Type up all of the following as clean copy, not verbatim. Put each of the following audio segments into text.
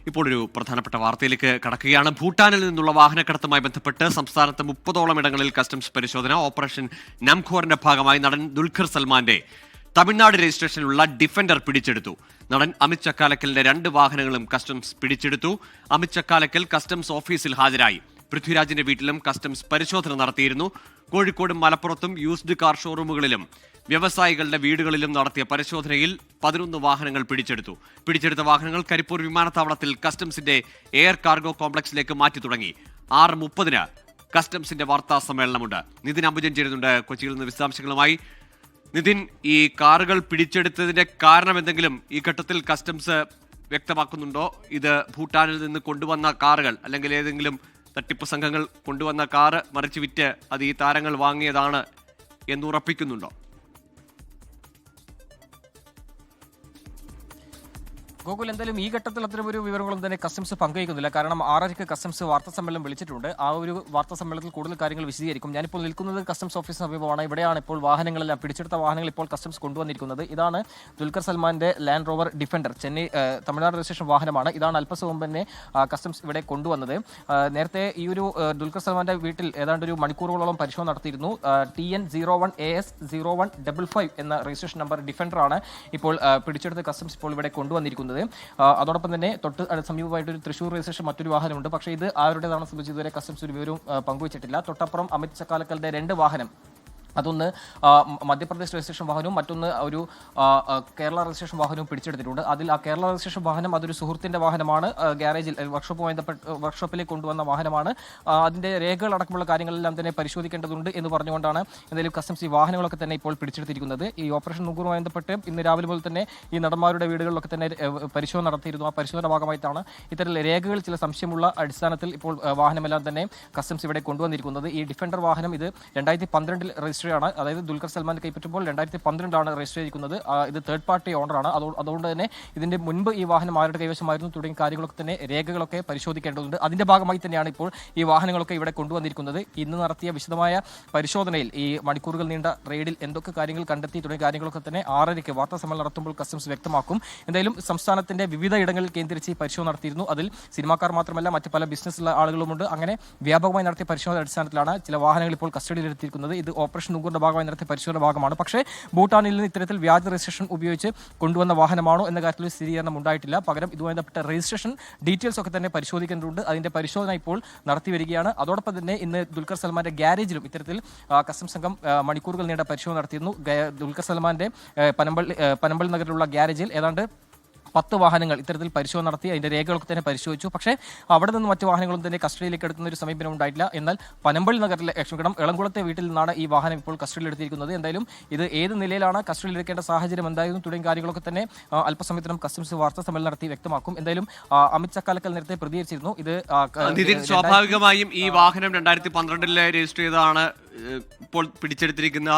ഇപ്പോൾ ഒരു പ്രധാനപ്പെട്ട വാർത്തയിലേക്ക് കടക്കുകയാണ്. ഭൂട്ടാനിൽ നിന്നുള്ള വാഹനക്കടത്തുമായി ബന്ധപ്പെട്ട് സംസ്ഥാനത്ത് 30ഓളം ഇടങ്ങളിൽ കസ്റ്റംസ് പരിശോധന. ഓപ്പറേഷൻ നംഖോറിന്റെ ഭാഗമായി നടൻ ദുൽഖർ സൽമാന്റെ തമിഴ്നാട് രജിസ്ട്രേഷനിലുള്ള ഡിഫൻഡർ പിടിച്ചെടുത്തു. നടൻ അമിത് ചക്കാലക്കലിന്റെ 2 വാഹനങ്ങളും കസ്റ്റംസ് പിടിച്ചെടുത്തു. അമിത് ചക്കാലക്കൽ കസ്റ്റംസ് ഓഫീസിൽ ഹാജരായി. പൃഥ്വിരാജിന്റെ വീട്ടിലും കസ്റ്റംസ് പരിശോധന നടത്തിയിരുന്നു. കോഴിക്കോടും മലപ്പുറത്തും യൂസ്ഡ് കാർ ഷോറൂമുകളിലും വ്യവസായികളുടെ വീടുകളിലും നടത്തിയ പരിശോധനയിൽ 11 വാഹനങ്ങൾ പിടിച്ചെടുത്തു. പിടിച്ചെടുത്ത വാഹനങ്ങൾ കരിപ്പൂർ വിമാനത്താവളത്തിൽ കസ്റ്റംസിന്റെ എയർ കാർഗോ കോംപ്ലക്സിലേക്ക് മാറ്റി തുടങ്ങി. 6:30 കസ്റ്റംസിന്റെ വാർത്താ സമ്മേളനമുണ്ട്. നിതിൻ അംബുജൻ ചേരുന്നുണ്ട് കൊച്ചിയിൽ നിന്ന് വിശദാംശങ്ങളുമായി. നിതിൻ, ഈ കാറുകൾ പിടിച്ചെടുത്തതിന്റെ കാരണം എന്തെങ്കിലും ഈ ഘട്ടത്തിൽ കസ്റ്റംസ് വ്യക്തമാക്കുന്നുണ്ടോ? ഇത് ഭൂട്ടാനിൽ നിന്ന് കൊണ്ടുവന്ന കാറുകൾ അല്ലെങ്കിൽ ഏതെങ്കിലും തട്ടിപ്പ് സംഘങ്ങൾ കൊണ്ടുവന്ന കാറ് മറിച്ച് വിറ്റ് അത് ഈ താരങ്ങൾ വാങ്ങിയതാണ് എന്നുറപ്പിക്കുന്നുണ്ടോ? ഗോകുൽ, എന്തായാലും ഈ ഘട്ടത്തിൽ അത്തരമൊരു വിവരങ്ങളും തന്നെ കസ്റ്റംസ് പങ്കുവയ്ക്കുന്നില്ല. കാരണം 6:30 കസ്റ്റംസ് വാർത്താ സമ്മേളനം വിളിച്ചിട്ടുണ്ട്. ആ ഒരു വാർത്താ സമ്മേളനത്തിൽ കൂടുതൽ കാര്യങ്ങൾ വിശദീകരിക്കും. ഞാനിപ്പോൾ നിൽക്കുന്നത് കസ്റ്റംസ് ഓഫീസ് സമീപമാണ്. ഇവിടെയാണ് ഇപ്പോൾ വാഹനങ്ങളെല്ലാം പിടിച്ചെടുത്ത വാഹനങ്ങൾ ഇപ്പോൾ കസ്റ്റംസ് കൊണ്ടുവന്നിരിക്കുന്നത്. ഇതാണ് ദുൽഖർ സൽമാന്റെ Land Rover Defender, Chennai Tamil Nadu registration വാഹനമാണ്. ഇതാണ് അല്പസം മുമ്പ് തന്നെ കസ്റ്റംസ് ഇവിടെ കൊണ്ടുവന്നത്. നേരത്തെ ഈ ഒരു ദുൽഖർ സൽമാന്റെ വീട്ടിൽ ഏതാണ്ട് ഒരു മണിക്കൂറുകളോളം പരിശോധന നടത്തിയിരുന്നു. TN 01AS 0155 എന്ന രജിസ്ട്രേഷൻ നമ്പർ ഡിഫൻഡറാണ് ഇപ്പോൾ പിടിച്ചെടുത്ത് കസ്റ്റംസ് ഇപ്പോൾ ഇവിടെ കൊണ്ടുവന്നിരിക്കുന്നത്. അതോടൊപ്പം തന്നെ തൊട്ട് സമീപമായിട്ട് ഒരു തൃശൂർ രജിസ്ട്രേഷൻ മറ്റൊരു വാഹനമുണ്ട്. പക്ഷേ ഇത് ആരുടേതാണെന്ന് സംബന്ധിച്ച് ഇതുവരെ കസ്റ്റംസ് ഒരു വിവരവും പങ്കുവച്ചിട്ടില്ല. തൊട്ടപ്പുറം അമിത് ചക്കാലക്കലിന്റെ 2 വാഹനം, അതൊന്ന് മധ്യപ്രദേശ് രജിസ്ട്രേഷൻ വാഹനവും മറ്റൊന്ന് ഒരു കേരള രജിസ്ട്രേഷൻ വാഹനവും പിടിച്ചെടുത്തിട്ടുണ്ട്. അതിൽ ആ കേരള രജിസ്ട്രേഷൻ വാഹനം അതൊരു സുഹൃത്തിന്റെ വാഹനമാണ്. ഗ്യാരേജിൽ വർക്ക്ഷോപ്പിലേക്ക് കൊണ്ടുവന്ന വാഹനമാണ്. അതിന്റെ രേഖകൾ അടക്കമുള്ള കാര്യങ്ങളെല്ലാം തന്നെ പരിശോധിക്കേണ്ടതുണ്ട് എന്ന് പറഞ്ഞുകൊണ്ടാണ് എന്തായാലും കസ്റ്റംസ് ഈ വാഹനങ്ങളൊക്കെ തന്നെ ഇപ്പോൾ പിടിച്ചെടുത്തിരിക്കുന്നത്. ഈ ഓപ്പറേഷൻ നുങ്കൂറുമായി ബന്ധപ്പെട്ട് ഇന്ന് രാവിലെ മുതൽ തന്നെ ഈ നടന്മാരുടെ വീടുകളിലൊക്കെ തന്നെ പരിശോധന നടത്തിയിരുന്നു. ആ പരിശോധന ഭാഗമായിട്ടാണ് ഇത്തരത്തിലുള്ള രേഖകൾ ചില സംശയമുള്ള അടിസ്ഥാനത്തിൽ ഇപ്പോൾ വാഹനമെല്ലാം തന്നെ കസ്റ്റംസ് ഇവിടെ കൊണ്ടുവന്നിരിക്കുന്നത്. ഈ ഡിഫൻഡർ വാഹനം ഇത് 2012 രജിസ്റ്റർ ആണ്. അതായത് ദുൽഖർ സൽമാൻ കൈപ്പറ്റുമ്പോൾ 2012 രജിസ്റ്റർ ചെയ്തിരിക്കുന്നത്. ഇത് തേർഡ് പാർട്ടി ഓണറാണ്. അതുകൊണ്ട് തന്നെ ഇതിന്റെ മുൻപ് ഈ വാഹനം ആരുടെ കൈവശമായിരുന്നു തുടങ്ങിയ കാര്യങ്ങളൊക്കെ തന്നെ രേഖകളൊക്കെ പരിശോധിക്കേണ്ടതുണ്ട്. അതിന്റെ ഭാഗമായി തന്നെയാണ് ഇപ്പോൾ ഈ വാഹനങ്ങളൊക്കെ ഇവിടെ കൊണ്ടുവന്നിരിക്കുന്നത്. ഇന്ന് നടത്തിയ വിശദമായ പരിശോധനയിൽ ഈ മണിക്കൂറുകൾ നീണ്ട റെയ്ഡിൽ എന്തൊക്കെ കാര്യങ്ങൾ കണ്ടെത്തി തുടങ്ങിയ കാര്യങ്ങളൊക്കെ തന്നെ 6:30 വാർത്താ സമ്മേളനം നടത്തുമ്പോൾ കസ്റ്റംസ് വ്യക്തമാക്കും. എന്തായാലും സംസ്ഥാനത്തിന്റെ വിവിധ ഇടങ്ങളിൽ കേന്ദ്രീകരിച്ച് പരിശോധന നടത്തിയിരുന്നു. അതിൽ സിനിമാക്കാർ മാത്രമല്ല മറ്റ് പല ബിസിനസ്സുള്ള ആളുകളുമുണ്ട്. അങ്ങനെ വ്യാപകമായി നടത്തിയ പരിശോധന അടിസ്ഥാനത്തിലാണ് ചില വാഹനങ്ങൾ ഇപ്പോൾ കസ്റ്റഡിയിലെടുത്തിരിക്കുന്നത്. ഇത് ഓപ്പറേഷൻ നുങ്കൂറിന്റെ ഭാഗമായി നടത്തിയ പരിശോധന ഭാഗമാണ്. പക്ഷേ ഭൂട്ടാനിൽ നിന്ന് ഇത്തരത്തിൽ വ്യാജ രജിസ്ട്രേഷൻ ഉപയോഗിച്ച് കൊണ്ടുവന്ന വാഹനമാണോ എന്ന കാര്യത്തിൽ സ്ഥിരീകരണം ഉണ്ടായിട്ടില്ല. പകരം ഇതുമായി ബന്ധപ്പെട്ട രജിസ്ട്രേഷൻ ഡീറ്റെയിൽസ് ഒക്കെ തന്നെ പരിശോധിക്കേണ്ടതുണ്ട്. അതിന്റെ പരിശോധന ഇപ്പോൾ നടത്തി വരികയാണ്. അതോടൊപ്പം തന്നെ ഇന്ന് ദുൽഖർ സൽമാന്റെ ഗ്യാരേജിലും ഇത്തരത്തിൽ കസ്റ്റംസ് സംഘം മണിക്കൂറുകൾ നീണ്ട പരിശോധന നടത്തിയിരുന്നു. ദുൽഖർ സൽമാന്റെ പനമ്പള്ളി നഗറിലുള്ള ഗ്യാരേജിൽ ഏതാണ്ട് 10 വാഹനങ്ങൾ ഇത്തരത്തിൽ പരിശോധന നടത്തി അതിന്റെ രേഖകളൊക്കെ തന്നെ പരിശോധിച്ചു. പക്ഷേ അവിടെ നിന്ന് മറ്റു വാഹനങ്ങളും തന്നെ കസ്റ്റഡിയിലേക്ക് എടുക്കുന്ന ഒരു സമീപനം ഉണ്ടായിട്ടില്ല. എന്നാൽ പനമ്പള്ളി നഗറിലെ എളംകുളത്തെ വീട്ടിൽ നിന്നാണ് ഈ വാഹനം ഇപ്പോൾ കസ്റ്റഡിയിലെടുത്തിരിക്കുന്നത്. എന്തായാലും ഇത് ഏത് നിലയിലാണ് കസ്റ്റഡിയിലെടുക്കേണ്ട സാഹചര്യം എന്തായിരുന്നു തുടങ്ങിയ കാര്യങ്ങളൊക്കെ തന്നെ അല്പസമയത്തിനും കസ്റ്റംസ് വാർത്താ സമ്മേളനം നടത്തി വ്യക്തമാക്കും. എന്തായാലും അമിത് ചക്കാലക്കൽ നേരത്തെ പ്രതികരിച്ചിരുന്നു. ഇത് സ്വാഭാവികമായും ഈ വാഹനം 2012 രജിസ്റ്റർ ചെയ്തതാണ്. ഇപ്പോൾ പിടിച്ചെടുത്തിരിക്കുന്ന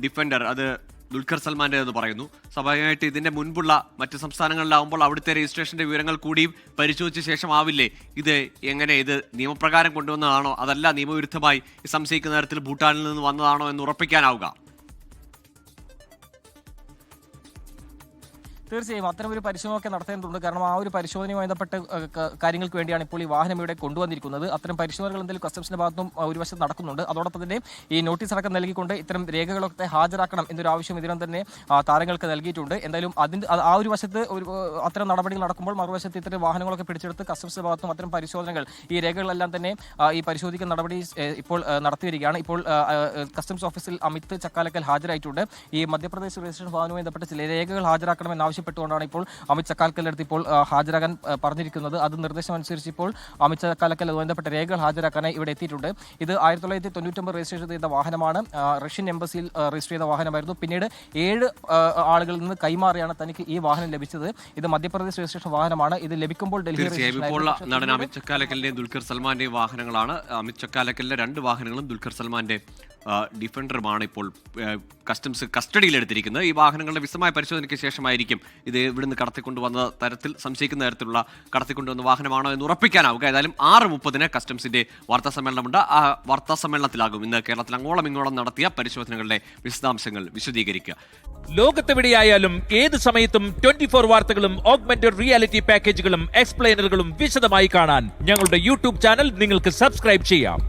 ഡിഫൻഡർ അത് ദുൽഖർ സൽമാന്റെ എന്ന് പറയുന്നു. സ്വാഭാവികമായിട്ട് ഇതിന്റെ മുൻപുള്ള മറ്റ് സംസ്ഥാനങ്ങളിലാവുമ്പോൾ അവിടുത്തെ രജിസ്ട്രേഷന്റെ വിവരങ്ങൾ കൂടി പരിശോധിച്ച ശേഷം ആവില്ലേ ഇത് എങ്ങനെ ഇത് നിയമപ്രകാരം കൊണ്ടുവന്നതാണോ അതല്ല നിയമവിരുദ്ധമായി സംശയിക്കുന്ന തരത്തിൽ ഭൂട്ടാനിൽ നിന്ന് വന്നതാണോ എന്ന് ഉറപ്പിക്കാനാവുക? തീർച്ചയായും അത്തരമൊരു പരിശോധനയൊക്കെ നടത്തേണ്ടതുണ്ട്. കാരണം ആ ഒരു പരിശോധനയുമായി ബന്ധപ്പെട്ട കാര്യങ്ങൾക്ക് വേണ്ടിയാണ് ഇപ്പോൾ ഈ വാഹനം ഇവിടെ കൊണ്ടുവന്നിരിക്കുന്നത്. അത്തരം പരിശോധനകൾ എന്തെങ്കിലും കസ്റ്റംസിന്റെ ഭാഗത്തും ഒരു വശത്ത് നടക്കുന്നുണ്ട്. അതോടൊപ്പം തന്നെ ഈ നോട്ടീസ് അടക്കം നൽകിക്കൊണ്ട് ഇത്തരം രേഖകളൊക്കെ ഹാജരാക്കണം എന്നൊരു ആവശ്യം ഇതിനും തന്നെ താരങ്ങൾക്ക് നൽകിയിട്ടുണ്ട്. എന്തായാലും ആ ഒരു വശത്ത് അത്തരം നടപടികൾ നടക്കുമ്പോൾ മറുവശത്ത് ഇത്തരം വാഹനങ്ങളൊക്കെ പിടിച്ചെടുത്ത് കസ്റ്റംസിന്റെ ഭാഗത്തും അത്തരം പരിശോധനകൾ ഈ രേഖകളെല്ലാം തന്നെ ഈ പരിശോധിക്കുന്ന നടപടി ഇപ്പോൾ നടത്തിവരികയാണ്. ഇപ്പോൾ കസ്റ്റംസ് ഓഫീസിൽ അമിത് ചക്കാലക്കൽ ഹാജരായിട്ടുണ്ട്. ഈ മധ്യപ്രദേശ് രജിസ്ട്രേഷൻ വാഹനവുമായി ബന്ധപ്പെട്ട ചില രേഖകൾ ഹാജരാക്കണമെന്ന് ആവശ്യപ്പെട്ടുകൊണ്ടാണ് ഇപ്പോൾ അമിത് ചക്കാലക്കലിന്റെ അടുത്ത് ഇപ്പോൾ ഹാജരാകാൻ പറഞ്ഞിരിക്കുന്നത്. അത് നിർദ്ദേശം അനുസരിച്ച് ഇപ്പോൾ അമിത് ചക്കാലക്കൽ അതുമായി ബന്ധപ്പെട്ട രേഖകൾ ഹാജരാക്കാനായി ഇവിടെ എത്തിയിട്ടുണ്ട്. ഇത് 1999 രജിസ്റ്റർ ചെയ്ത വാഹനമാണ്. റഷ്യൻ എംബസിയിൽ രജിസ്റ്റർ ചെയ്ത വാഹനമായിരുന്നു. പിന്നീട് 7 ആളുകളിൽ നിന്ന് കൈമാറിയാണ് തനിക്ക് ഈ വാഹനം ലഭിച്ചത്. ഇത് മധ്യപ്രദേശ് രജിസ്ട്രേഷൻ വാഹനമാണ്. ഇത് ലഭിക്കുമ്പോൾ ഡൽഹി നടൻ അമിത് ചക്കാലക്കലിന്റെയും ദുൽഖർ സൽമാന്റെയും വാഹനങ്ങളാണ്. അമിത് ചക്കാലക്കലിന്റെ 2 വാഹനങ്ങളും ദുൽഖർ സൽമാന്റെ ഡിഫൻഡറുമാണ് ഇപ്പോൾ കസ്റ്റംസ് കസ്റ്റഡിയിലെടുത്തിരിക്കുന്നത്. ഈ വാഹനങ്ങളുടെ വിശദമായ പരിശോധനയ്ക്ക് ശേഷമായിരിക്കും ഇത് ഇവിടുന്ന് കടത്തിക്കൊണ്ടുവന്ന തരത്തിൽ സംശയിക്കുന്ന തരത്തിലുള്ള കടത്തിക്കൊണ്ടുവന്ന വാഹനമാണോ എന്ന് ഉറപ്പിക്കാനാവുക. ഏതായാലും 6:30 കസ്റ്റംസിന്റെ വാർത്താ സമ്മേളനമുണ്ട്. ആ വാർത്താ സമ്മേളനത്തിലാകും ഇന്ന് കേരളത്തിൽ അങ്ങോളം ഇങ്ങോളം നടത്തിയ പരിശോധനകളുടെ വിശദാംശങ്ങൾ വിശദീകരിക്കുക. ലോകത്തെവിടെയായാലും ഏത് സമയത്തും 24 വാർത്തകളും ഓഗ്മെന്റഡ് റിയാലിറ്റി പാക്കേജുകളും എക്സ്പ്ലെയിനറുകളും വിശദമായി കാണാൻ ഞങ്ങളുടെ യൂട്യൂബ് ചാനൽ നിങ്ങൾക്ക് സബ്സ്ക്രൈബ് ചെയ്യാം.